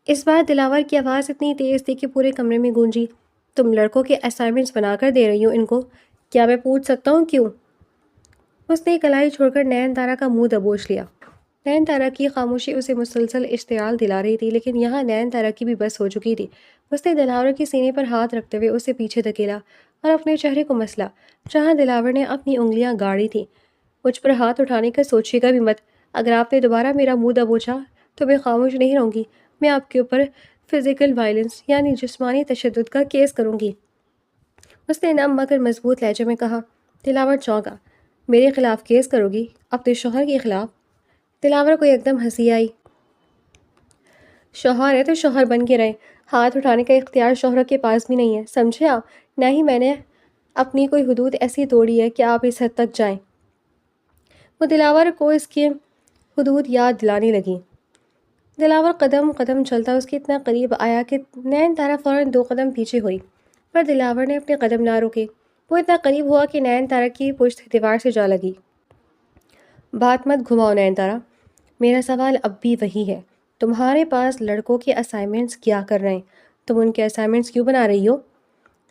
اس بار دلاور کی آواز اتنی تیز تھی کہ پورے کمرے میں گونجی۔ تم لڑکوں کے اسائنمنٹس بنا کر دے رہی ہو ان کو؟ کیا میں پوچھ سکتا ہوں کیوں؟ اس نے کلائی چھوڑ کر نین تارا کا منہ دبوچ لیا۔ نین تارا کی خاموشی اسے مسلسل اشتعال دلا رہی تھی، لیکن یہاں نین تارا کی بھی بس ہو چکی تھی۔ اس نے دلاور کے سینے پر ہاتھ رکھتے ہوئے اسے پیچھے دھکیلا اور اپنے چہرے کو مسلا جہاں دلاور نے اپنی انگلیاں گاڑی تھیں۔ مجھ پر ہاتھ اٹھانے کا سوچیے گا بھی مت۔ اگر آپ نے دوبارہ میرا منہ دبوچا تو میں خاموش نہیں رہوں گی، میں آپ کے اوپر فزیکل وائلنس یعنی جسمانی تشدد کا کیس کروں گی، اس نے نم مگر مضبوط لہجے میں کہا۔ دلاور چونکا۔ میرے خلاف کیس کرو گی؟ اپنے شوہر کے خلاف؟ دلاور کو ایک دم ہنسی آئی۔ شوہر ہے تو شوہر بن کے رہے، ہاتھ اٹھانے کا اختیار شوہر کے پاس بھی نہیں ہے، سمجھے آپ؟ نہ ہی میں نے اپنی کوئی حدود ایسی توڑی ہے کہ آپ اس حد تک جائیں۔ وہ دلاور کو اس کے حدود یاد دلانے لگی۔ دلاور قدم قدم چلتا اس کے اتنا قریب آیا کہ نین تارا فوراً 2 قدم پیچھے ہوئی، پر دلاور نے اپنے قدم نہ روکے۔ وہ اتنا قریب ہوا کہ نین تارا کی پشت دیوار سے جا لگی۔ بات مت گھماؤ نین تارا، میرا سوال اب بھی وہی ہے، تمہارے پاس لڑکوں کے اسائنمنٹس کیا کر رہے ہیں؟ تم ان کے اسائنمنٹس کیوں بنا رہی ہو؟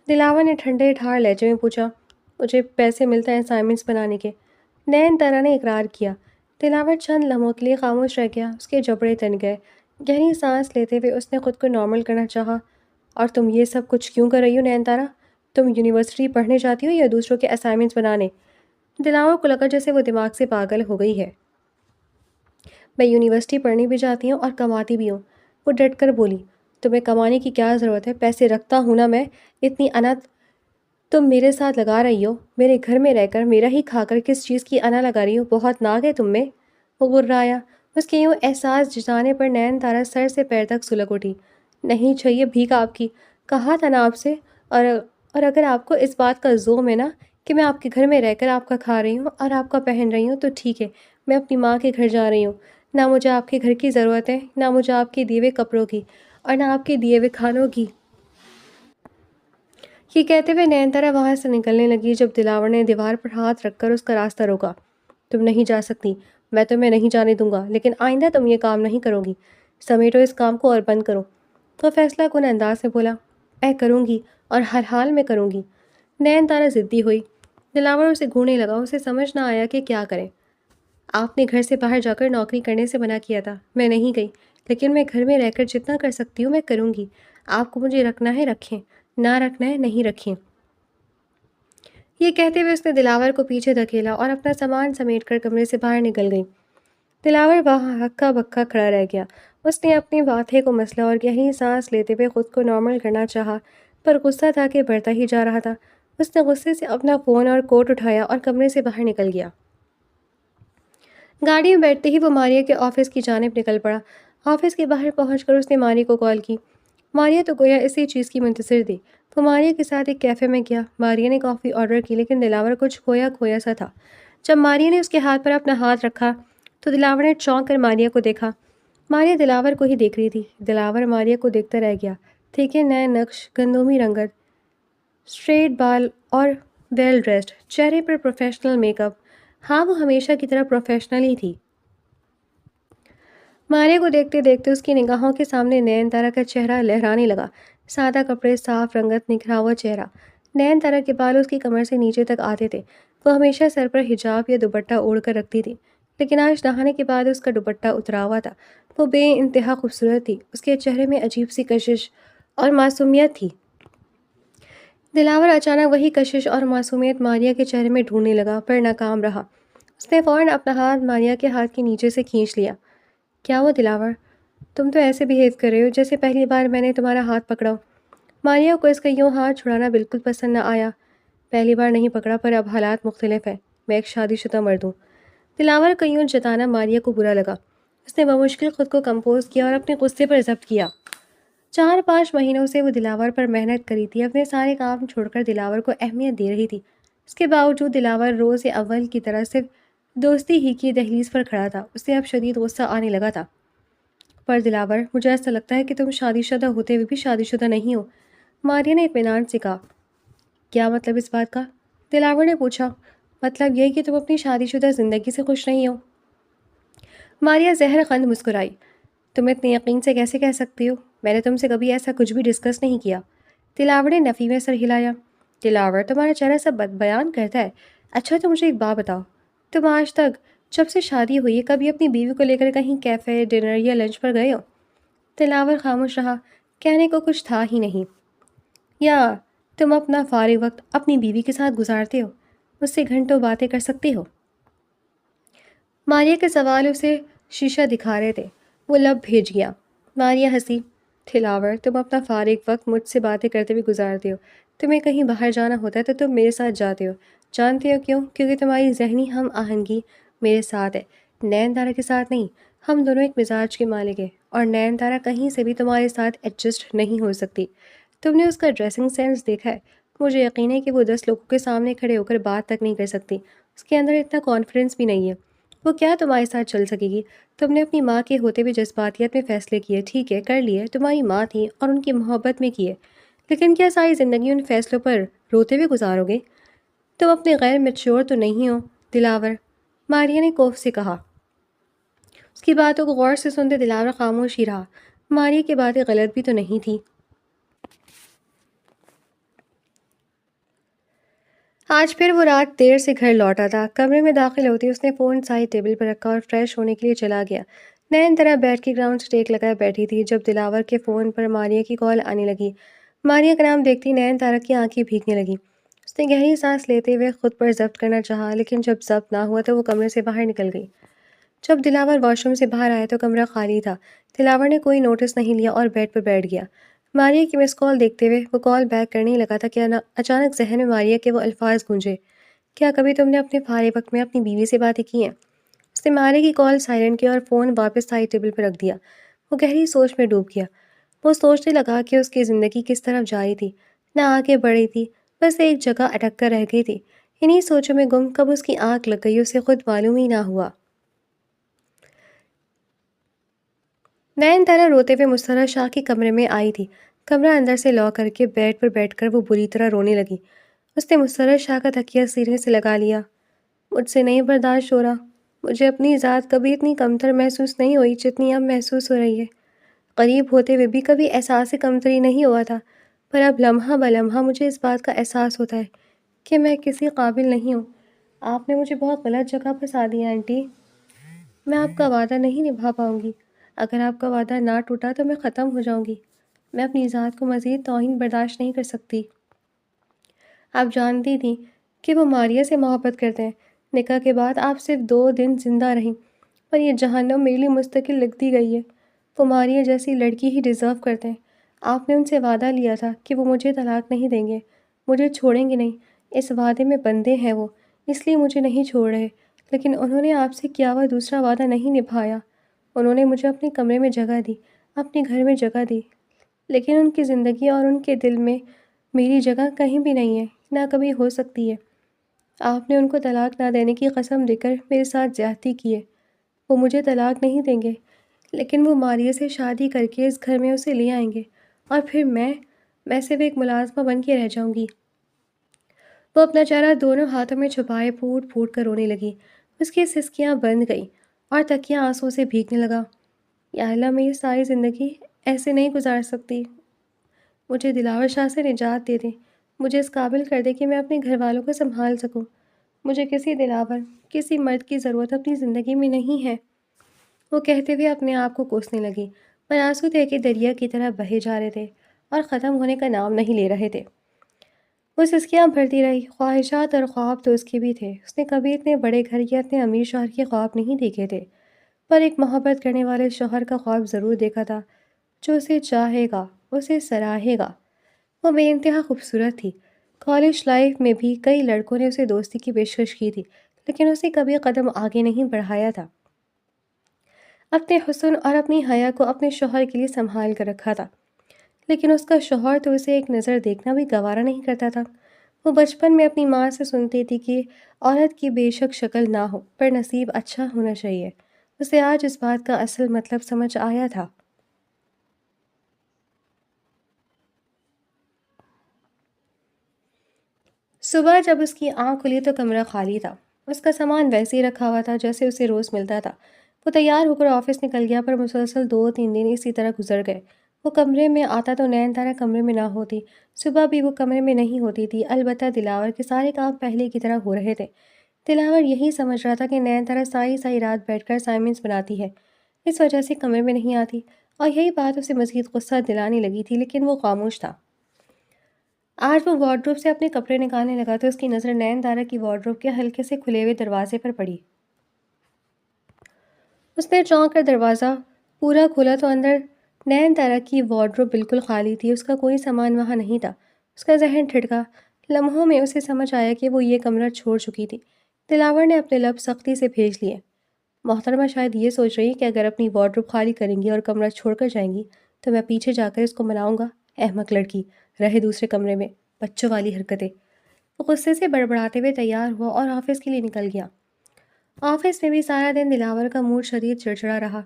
دلاور نے ٹھنڈے ٹھار لہجے میں پوچھا۔ مجھے پیسے ملتے ہیں اسائنمنٹس بنانے کے، نین تارا نے اقرار کیا۔ دلاور چند لمحوں کے لیے خاموش رہ گیا، اس کے جبڑے تن گئے۔ گہری سانس لیتے ہوئے اس نے خود کو نارمل کرنا چاہا۔ اور تم یہ سب کچھ کیوں کر رہی ہو نین تارا؟ تم یونیورسٹی پڑھنے جاتی ہو یا دوسروں کے اسائنمنٹس بنانے؟ دلاور کو لگا جیسے وہ دماغ سے پاگل ہو گئی ہے۔ میں یونیورسٹی پڑھنے بھی جاتی ہوں اور کماتی بھی ہوں، وہ ڈٹ کر بولی۔ تمہیں کمانے کی کیا ضرورت ہے؟ پیسے رکھتا ہوں نا میں، اتنی انت تم میرے ساتھ لگا رہی ہو، میرے گھر میں رہ کر میرا ہی کھا کر کس چیز کی انا لگا رہی ہو؟ بہت ناک ہے تم میں، وہ غرایا۔ اس کے یوں احساس جتانے پر نین تارا سر سے پیر تک سلگ اٹھی۔ نہیں چاہیے بھیک آپ کی، کہا تھا نا آپ سے، اور اگر آپ کو اس بات کا ذوق ہے نا کہ میں آپ کے گھر میں رہ کر آپ کا کھا رہی ہوں اور آپ کا پہن رہی ہوں تو ٹھیک ہے، میں اپنی ماں کے گھر جا رہی ہوں۔ نہ مجھے آپ کے گھر کی ضرورت ہے، نہ مجھے آپ کے دیے ہوئے کپڑوں کی، اور نہ آپ کے دیے ہوئے کھانوں کی۔ یہ کہتے ہوئے نین تارا وہاں سے نکلنے لگی جب دلاور نے دیوار پر ہاتھ رکھ کر اس کا راستہ روکا۔ تم نہیں جا سکتی، میں تمہیں نہیں جانے دوں گا، لیکن آئندہ تم یہ کام نہیں کرو گی، سمیٹو اس کام کو اور بند کرو۔ تو فیصلہ کن انداز میں بولا۔ میں کروں گی اور ہر حال میں کروں گی۔ نین تارا ضدی ہوئی۔ دلاور اسے گھورنے لگا، اسے سمجھ نہ آیا کہ کیا کرے۔ آپ نے گھر سے باہر جا کر نوکری کرنے سے منع کیا تھا، میں نہیں گئی، لیکن میں گھر میں رہ کر جتنا کر سکتی ہوں میں کروں گی۔ آپ کو مجھے رکھنا ہے رکھیں، نہ رکھنا ہے نہیں رکھیں۔ یہ کہتے ہوئے اس نے دلاور کو پیچھے دھکیلا اور اپنا سامان سمیٹ کر کمرے سے باہر نکل گئی۔ دلاور وہاں ہکا بکا کھڑا رہ گیا۔ اس نے اپنی باتیں کو مسلا اور گہری سانس لیتے ہوئے خود کو نارمل کرنا چاہا، پر غصہ تھا کہ بڑھتا ہی جا رہا تھا۔ اس نے غصے سے اپنا فون اور کوٹ اٹھایا اور کمرے سے باہر نکل گیا۔ گاڑی میں بیٹھتے ہی وہ ماریا کے آفس کی جانب نکل پڑا۔ آفس کے باہر پہنچ کر اس نے ماریا کو کال کی۔ ماریا تو گویا اسی چیز کی منتظر تھی۔ وہ ماریا کے ساتھ ایک کیفے میں گیا۔ ماریا نے کافی آرڈر کی، لیکن دلاور کچھ کھویا کھویا سا تھا۔ جب ماریا نے اس کے ہاتھ پر اپنا ہاتھ رکھا تو دلاور نے چونک کر ماریا کو دیکھا۔ ماریا دلاور کو ہی دیکھ رہی تھی۔ دلاور ماریا کو دیکھتا رہ گیا۔ تھیکے نئے نقش، گندمی رنگت، اسٹریٹ بال اور ویل ڈریسڈ، چہرے پر پروفیشنل میک اپ۔ ہاں، وہ ہمیشہ کی طرح پروفیشنل ہی تھی۔ ماریا کو دیکھتے دیکھتے اس کی نگاہوں کے سامنے نین تارا کا چہرہ لہرانے لگا۔ سادہ کپڑے، صاف رنگت، نکھرا ہوا چہرہ۔ نین تارا کے بال اس کی کمر سے نیچے تک آتے تھے۔ وہ ہمیشہ سر پر حجاب یا دوپٹہ اوڑھ کر رکھتی تھی، لیکن آج نہانے کے بعد اس کا دوپٹہ اترا ہوا تھا۔ وہ بے انتہا خوبصورت تھی۔ اس کے چہرے میں عجیب سی کشش اور معصومیت تھی۔ دلاور اچانک وہی کشش اور معصومیت ماریا کے چہرے میں ڈھونڈنے لگا، پر ناکام رہا۔ اس نے فوراً اپنا ہاتھ ماریا کے ہاتھ کے نیچے سے کھینچ لیا۔ کیا ہوا دلاور؟ تم تو ایسے بہیو کر رہے ہو جیسے پہلی بار میں نے تمہارا ہاتھ پکڑا ہو۔ ماریا کو اس کا یوں ہاتھ چھڑانا بالکل پسند نہ آیا۔ پہلی بار نہیں پکڑا، پر اب حالات مختلف ہیں۔ میں ایک شادی شدہ مرد ہوں۔ دلاور کا یوں جتانا ماریا کو برا لگا۔ اس نے بمشکل خود کو کمپوز کیا اور اپنے غصے پر ضبط کیا۔ 4-5 مہینوں سے وہ دلاور پر محنت کری تھی، اپنے سارے کام چھوڑ کر دلاور کو اہمیت دے رہی تھی۔ اس کے باوجود دلاور روز اول کی طرح صرف دوستی ہی کی دہلیز پر کھڑا تھا۔ اسے اب شدید غصہ آنے لگا تھا۔ پر دلاور، مجھے ایسا لگتا ہے کہ تم شادی شدہ ہوتے ہوئے بھی شادی شدہ نہیں ہو، ماریا نے اطمینان سے کہا۔ کیا مطلب اس بات کا؟ دلاور نے پوچھا۔ مطلب یہ کہ تم اپنی شادی شدہ زندگی سے خوش نہیں ہو۔ ماریا زہر خند مسکرائی۔ تم اتنے یقین سے کیسے کہہ سکتی ہو؟ میں نے تم سے کبھی ایسا کچھ بھی ڈسکس نہیں کیا۔ دلاور نے نفی میں سر ہلایا۔ دلاور، تمہارا چہرہ سب بیان کرتا ہے۔ اچھا تو مجھے ایک بات بتاؤ، تم آج تک جب سے شادی ہوئی ہے کبھی اپنی بیوی کو لے کر کہیں کیفے، ڈنر یا لنچ پر گئے ہو؟ دلاور خاموش رہا۔ کہنے کو کچھ تھا ہی نہیں۔ یا تم اپنا فارغ وقت اپنی بیوی کے ساتھ گزارتے ہو؟ اس سے گھنٹوں باتیں کر سکتے ہو؟ ماریا کے سوال اسے شیشہ دکھا رہے تھے۔ وہ لب بھیج گیا۔ ماریا ہنسی۔ دلاور، تم اپنا فارغ وقت مجھ سے باتیں کرتے ہوئے گزارتے ہو۔ تمہیں کہیں باہر جانا ہوتا ہے تو تم میرے ساتھ جاتے ہو۔ جانتے ہو کیوں؟ کیونکہ تمہاری ذہنی ہم آہنگی میرے ساتھ ہے، نین تارا کے ساتھ نہیں۔ ہم دونوں ایک مزاج کے مالک ہیں، اور نین تارا کہیں سے بھی تمہارے ساتھ ایڈجسٹ نہیں ہو سکتی۔ تم نے اس کا ڈریسنگ سینس دیکھا ہے؟ مجھے یقین ہے کہ وہ 10 لوگوں کے سامنے کھڑے ہو کر بات تک نہیں کر سکتی۔ اس کے اندر اتنا کانفیڈنس بھی نہیں ہے۔ وہ کیا تمہارے ساتھ چل سکے گی؟ تم نے اپنی ماں کے ہوتے ہوئے جذباتیت میں فیصلے کیے، ٹھیک ہے، کر لیے، تمہاری ماں تھی اور ان کی محبت میں کیے، لیکن کیا ساری زندگی ان فیصلوں پر روتے ہوئے گزارو گے؟ تم اپنے غیر میچور تو نہیں ہو دلاور، ماریا نے کوف سے کہا۔ اس کی باتوں کو غور سے سنتے دلاور خاموش ہی رہا۔ ماریا کی باتیں غلط بھی تو نہیں تھی۔ آج پھر وہ رات دیر سے گھر لوٹا تھا۔ کمرے میں داخل ہوتے اس نے فون سائڈ ٹیبل پر رکھا اور فریش ہونے کے لیے چلا گیا۔ نین طرح بیٹھ کے گراؤنڈ سٹیک لگائے بیٹھی تھی جب دلاور کے فون پر ماریا کی کال آنے لگی۔ ماریا کا نام دیکھتی نین تارا کی آنکھیں بھیگنے لگیں۔ اس نے گہری سانس لیتے ہوئے خود پر ضبط کرنا چاہا، لیکن جب ضبط نہ ہوا تو وہ کمرے سے باہر نکل گئی۔ جب دلاور واش روم سے باہر آیا تو کمرہ خالی تھا۔ دلاور نے کوئی نوٹس نہیں لیا اور بیڈ پر بیٹھ گیا۔ ماریا کی مس کال دیکھتے ہوئے وہ کال بیک کرنے لگا تھا کہ اچانک ذہن میں ماریا کے وہ الفاظ گونجے۔ کیا کبھی تم نے اپنے فارغ وقت میں اپنی بیوی سے باتیں کی ہیں؟ اس نے ماریا کی کال سائلنٹ کی اور فون واپس سائڈ ٹیبل پر رکھ دیا۔ وہ گہری سوچ میں ڈوب گیا۔ وہ سوچنے لگا کہ اس کی زندگی کس طرف جا رہی تھی، نہ آگے بڑھ رہی تھی، بس ایک جگہ اٹک کر رہ گئی تھی۔ انہی سوچوں میں گم کب اس کی آنکھ لگ گئی اسے خود معلوم ہی نہ ہوا۔ نین تارا روتے ہوئے مسرہ شاہ کے کمرے میں آئی تھی۔ کمرہ اندر سے لاک کر کے بیڈ پر بیٹھ کر وہ بری طرح رونے لگی۔ اس نے مسرہ شاہ کا تکیہ سینے سے لگا لیا۔ مجھ سے نہیں برداشت ہو رہا۔ مجھے اپنی ذات کبھی اتنی کمتر محسوس نہیں ہوئی جتنی اب محسوس ہو رہی ہے۔ قریب ہوتے ہوئے بھی کبھی احساس کمتری نہیں ہوا تھا، پر اب لمحہ بہ لمحہ مجھے اس بات کا احساس ہوتا ہے کہ میں کسی قابل نہیں ہوں۔ آپ نے مجھے بہت غلط جگہ پھنسا دیا آنٹی۔ میں آپ کا وعدہ نہیں نبھا پاؤں گی۔ اگر آپ کا وعدہ نہ ٹوٹا تو میں ختم ہو جاؤں گی۔ میں اپنی ذات کو مزید توہین برداشت نہیں کر سکتی۔ آپ جانتی تھیں کہ وہ ماریہ سے محبت کرتے ہیں۔ نکاح کے بعد آپ صرف 2 دن زندہ رہیں، پر یہ جہنم میرے لیے مستقل لگتی گئی ہے۔ وہ ماریہ جیسی لڑکی ہی ڈیزرو کرتے ہیں۔ آپ نے ان سے وعدہ لیا تھا کہ وہ مجھے طلاق نہیں دیں گے، مجھے چھوڑیں گے نہیں۔ اس وعدے میں بندے ہیں وہ، اس لیے مجھے نہیں چھوڑ رہے۔ لیکن انہوں نے آپ سے کیا ہوا دوسرا وعدہ نہیں نبھایا۔ انہوں نے مجھے اپنے کمرے میں جگہ دی، اپنے گھر میں جگہ دی، لیکن ان کی زندگی اور ان کے دل میں میری جگہ کہیں بھی نہیں ہے، نہ کبھی ہو سکتی ہے۔ آپ نے ان کو طلاق نہ دینے کی قسم دے کر میرے ساتھ زیادتی کی ہے۔ وہ مجھے طلاق نہیں دیں گے، لیکن وہ ماریہ سے شادی کر کے اس گھر میں اسے لے آئیں گے، اور پھر میں صرف ایک ملازمہ بن کے رہ جاؤں گی۔ وہ اپنا چہرہ دونوں ہاتھوں میں چھپائے پھوٹ پھوٹ کر رونے لگی۔ اس کی سسکیاں بند گئیں اور تکیہ آنسوں سے بھیگنے لگا۔ یا اللہ، میں یہ ساری زندگی ایسے نہیں گزار سکتی۔ مجھے دلاور شاہ سے نجات دے دیں، مجھے اس قابل کر دے کہ میں اپنے گھر والوں کو سنبھال سکوں۔ مجھے کسی دلاور، کسی مرد کی ضرورت اپنی زندگی میں نہیں ہے۔ وہ کہتے ہوئے اپنے آپ کو کوسنے لگی، پر آنسو تھے کہ دریا کی طرح بہے جا رہے تھے اور ختم ہونے کا نام نہیں لے رہے تھے۔ وہ سسکیاں بھرتی رہی۔ خواہشات اور خواب تو اس کے بھی تھے۔ اس نے کبھی اتنے بڑے گھر یا اتنے امیر شوہر کے خواب نہیں دیکھے تھے، پر ایک محبت کرنے والے شوہر کا خواب ضرور دیکھا تھا، جو اسے چاہے گا، اسے سراہے گا۔ وہ بے انتہا خوبصورت تھی۔ کالج لائف میں بھی کئی لڑکوں نے اسے دوستی کی پیشکش کی تھی، لیکن اسے کبھی قدم آگے نہیں بڑھایا تھا۔ اپنے حسن اور اپنی حیا کو اپنے شوہر کے لیے سنبھال کر رکھا تھا، لیکن اس کا شوہر تو اسے ایک نظر دیکھنا بھی گوارا نہیں کرتا تھا۔ وہ بچپن میں اپنی ماں سے سنتی تھی کہ عورت کی بے شک شکل نہ ہو، پر نصیب اچھا ہونا چاہیے۔ اسے آج اس بات کا اصل مطلب سمجھ آیا تھا۔ صبح جب اس کی آنکھ کھلی تو کمرہ خالی تھا۔ اس کا سامان ویسے ہی رکھا ہوا تھا جیسے اسے روز ملتا تھا۔ وہ تیار ہو کر آفس نکل گیا، پر مسلسل 2 3 دن اسی طرح گزر گئے۔ وہ کمرے میں آتا تو نین تارا کمرے میں نہ ہوتی۔ صبح بھی وہ کمرے میں نہیں ہوتی تھی، البتہ دلاور کے سارے کام پہلے کی طرح ہو رہے تھے۔ دلاور یہی سمجھ رہا تھا کہ نین تارا ساری ساری رات بیٹھ کر اسائنمنٹس بناتی ہے، اس وجہ سے کمرے میں نہیں آتی، اور یہی بات اسے مزید غصہ دلانے لگی تھی، لیکن وہ خاموش تھا۔ آج وہ وارڈروب سے اپنے کپڑے نکالنے لگا تو اس کی نظر نین تارا کی وارڈروب کے ہلکے سے کھلے ہوئے دروازے پر پڑی۔ اس نے چونک کر دروازہ پورا کھولا تو اندر نین تارا کی وارڈروب بالکل خالی تھی۔ اس کا کوئی سامان وہاں نہیں تھا۔ اس کا ذہن ٹھٹکا۔ لمحوں میں اسے سمجھ آیا کہ وہ یہ کمرہ چھوڑ چکی تھی۔ دلاور نے اپنے لب سختی سے بھیج لیے۔ محترمہ شاید یہ سوچ رہی کہ اگر اپنی وارڈروب خالی کریں گی اور کمرہ چھوڑ کر جائیں گی تو میں پیچھے جا کر اس کو مناؤں گا۔ احمق لڑکی، رہے دوسرے کمرے میں، بچوں والی حرکتیں۔ وہ غصے سے بڑبڑاتے ہوئے تیار ہوا اور آفس کے لیے نکل گیا۔ آفس میں بھی سارا دن دلاور کا موڈ شدید چڑچڑا رہا۔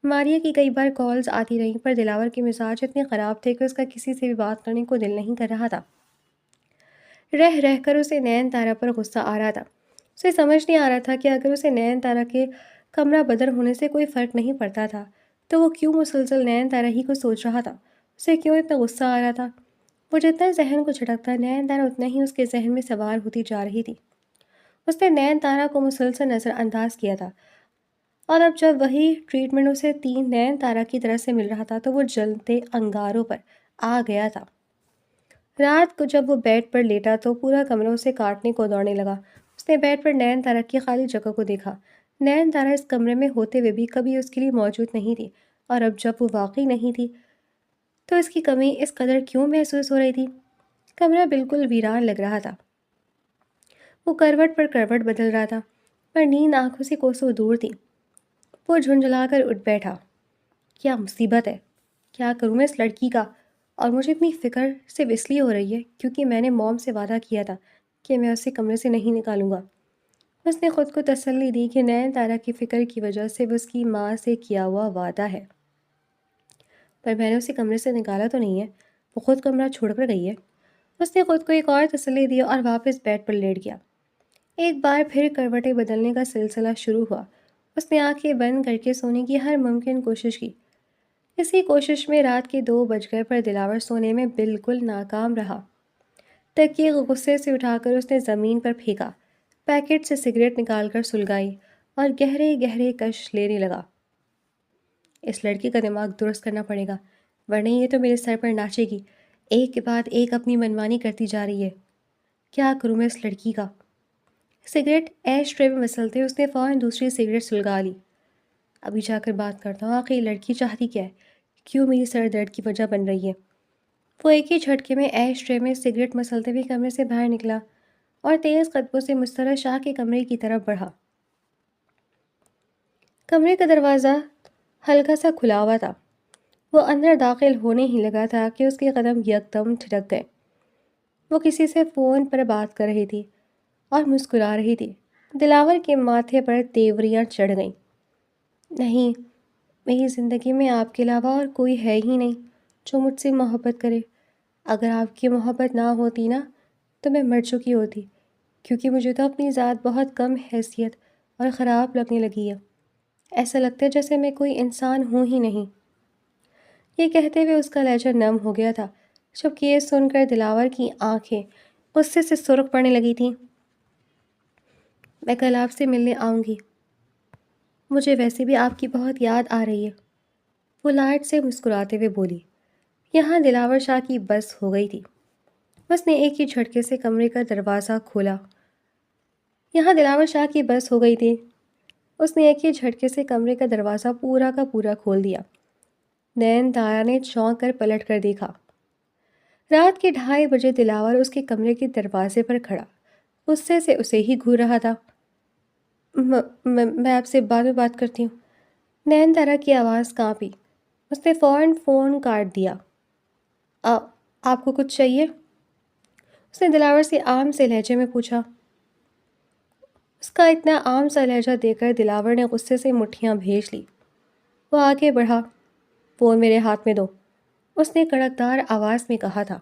ماریہ کی کئی بار کالز آتی رہیں، پر دلاور کے مزاج اتنے خراب تھے کہ اس کا کسی سے بھی بات کرنے کو دل نہیں کر رہا تھا۔ رہ رہ کر اسے نین تارا پر غصہ آ رہا تھا۔ اسے سمجھ نہیں آ رہا تھا کہ اگر اسے نین تارا کے کمرہ بدر ہونے سے کوئی فرق نہیں پڑتا تھا تو وہ کیوں مسلسل نین تارا ہی کو سوچ رہا تھا، اسے کیوں اتنا غصہ آ رہا تھا۔ وہ جتنا ذہن کو جھٹکتا، نین تارا اتنا ہی اس کے ذہن میں سوار ہوتی جا رہی تھی۔ اس نے نین تارا کو مسلسل نظر انداز کیا تھا، اور اب جب وہی ٹریٹمنٹ اسے 3 نین تارا کی طرف سے مل رہا تھا تو وہ جلتے انگاروں پر آ گیا تھا۔ رات کو جب وہ بیڈ پر لیٹا تو پورا کمرہ اسے کاٹنے کو دوڑنے لگا۔ اس نے بیڈ پر نین تارا کی خالی جگہ کو دیکھا۔ نین تارا اس کمرے میں ہوتے ہوئے بھی کبھی اس کے لیے موجود نہیں تھی، اور اب جب وہ واقعی نہیں تھی تو اس کی کمی اس قدر کیوں محسوس ہو رہی تھی؟ کمرہ بالکل ویران لگ رہا تھا۔ وہ کروٹ پر کروٹ بدل رہا تھا، پر نیند آنکھوں سے کوسوں دور تھی۔ وہ جھنجھلا کر اٹھ بیٹھا۔ کیا مصیبت ہے، کیا کروں میں اس لڑکی کا؟ اور مجھے اتنی فکر صرف اس لیے ہو رہی ہے کیونکہ میں نے موم سے وعدہ کیا تھا کہ میں اسے کمرے سے نہیں نکالوں گا۔ اس نے خود کو تسلی دی کہ نین تارا کی فکر کی وجہ سے وہ اس کی ماں سے کیا ہوا وعدہ ہے، پر میں نے اسے کمرے سے نکالا تو نہیں ہے، وہ خود کمرہ چھوڑ کر گئی ہے۔ اس نے خود کو ایک اور تسلی دی اور واپس بیڈ پر لیٹ گیا۔ ایک بار پھر کروٹیں بدلنے کا سلسلہ شروع ہوا۔ اس نے آنکھیں بند کر کے سونے کی ہر ممکن کوشش کی۔ اسی کوشش میں رات کے 2 بج گئے، پر دلاور سونے میں بالکل ناکام رہا۔ تکیے کو غصے سے اٹھا کر اس نے زمین پر پھینکا، پیکٹ سے سگریٹ نکال کر سلگائی اور گہرے گہرے کش لینے لگا۔ اس لڑکی کا دماغ درست کرنا پڑے گا، ورنہ یہ تو میرے سر پر ناچے گی، ایک کے بعد ایک اپنی منمانی کرتی جا رہی ہے۔ کیا کروں میں اس لڑکی کا؟ سگریٹ ایش ٹرے میں مسلتے اس نے فوراً دوسری سگریٹ سلگا لی۔ ابھی جا کر بات کرتا ہوں، آخر یہ لڑکی چاہتی کیا ہے؟ کیوں میری سر درد کی وجہ بن رہی ہے؟ وہ ایک ہی جھٹکے میں ایش ٹرے میں سگریٹ مسلتے ہوئے کمرے سے باہر نکلا اور تیز قدموں سے مسترد شاہ کے کمرے کی طرف بڑھا۔ کمرے کا دروازہ ہلکا سا کھلا ہوا تھا۔ وہ اندر داخل ہونے ہی لگا تھا کہ اس کے قدم یکدم تھڑک گئے۔ وہ کسی سے فون پر بات کر رہی تھی اور مسکرا رہی تھی۔ دلاور کے ماتھے پر تیوریاں چڑھ گئیں۔ نہیں، میری زندگی میں آپ کے علاوہ اور کوئی ہے ہی نہیں جو مجھ سے محبت کرے۔ اگر آپ کی محبت نہ ہوتی نا تو میں مر چکی ہوتی، کیونکہ مجھے تو اپنی ذات بہت کم حیثیت اور خراب لگنے لگی ہے۔ ایسا لگتا ہے جیسے میں کوئی انسان ہوں ہی نہیں۔ یہ کہتے ہوئے اس کا لہجہ نم ہو گیا تھا، جبکہ یہ سن کر دلاور کی آنکھیں غصے سے سرخ پڑنے لگی تھیں۔ میں کل آپ سے ملنے آؤں گی، مجھے ویسے بھی آپ کی بہت یاد آ رہی ہے، وہ لائٹ سے مسکراتے ہوئے بولی۔ یہاں دلاور شاہ کی بس ہو گئی تھی۔ اس نے ایک ہی جھٹکے سے کمرے کا دروازہ کھولا۔ یہاں دلاور شاہ کی بس ہو گئی تھی۔ اس نے ایک ہی جھٹکے سے کمرے کا دروازہ پورا کا پورا کھول دیا۔ نین تارا نے چونک کر پلٹ کر دیکھا۔ رات کے 2:30 بجے دلاور اس کے کمرے کے دروازے پر کھڑا غصے سے اسے ہی گھور رہا تھا۔ میں آپ سے بعد میں بات کرتی ہوں۔ نین تارا کی آواز کانپی۔ اس نے فوراً فون کاٹ دیا۔ آپ کو کچھ چاہیے؟ اس نے دلاور سے عام سے لہجے میں پوچھا۔ اس کا اتنا عام سا لہجہ دیکھ کر دلاور نے غصے سے مٹھیاں بھیج لی۔ وہ آگے بڑھا۔ فون میرے ہاتھ میں دو، اس نے کڑکدار آواز میں کہا تھا۔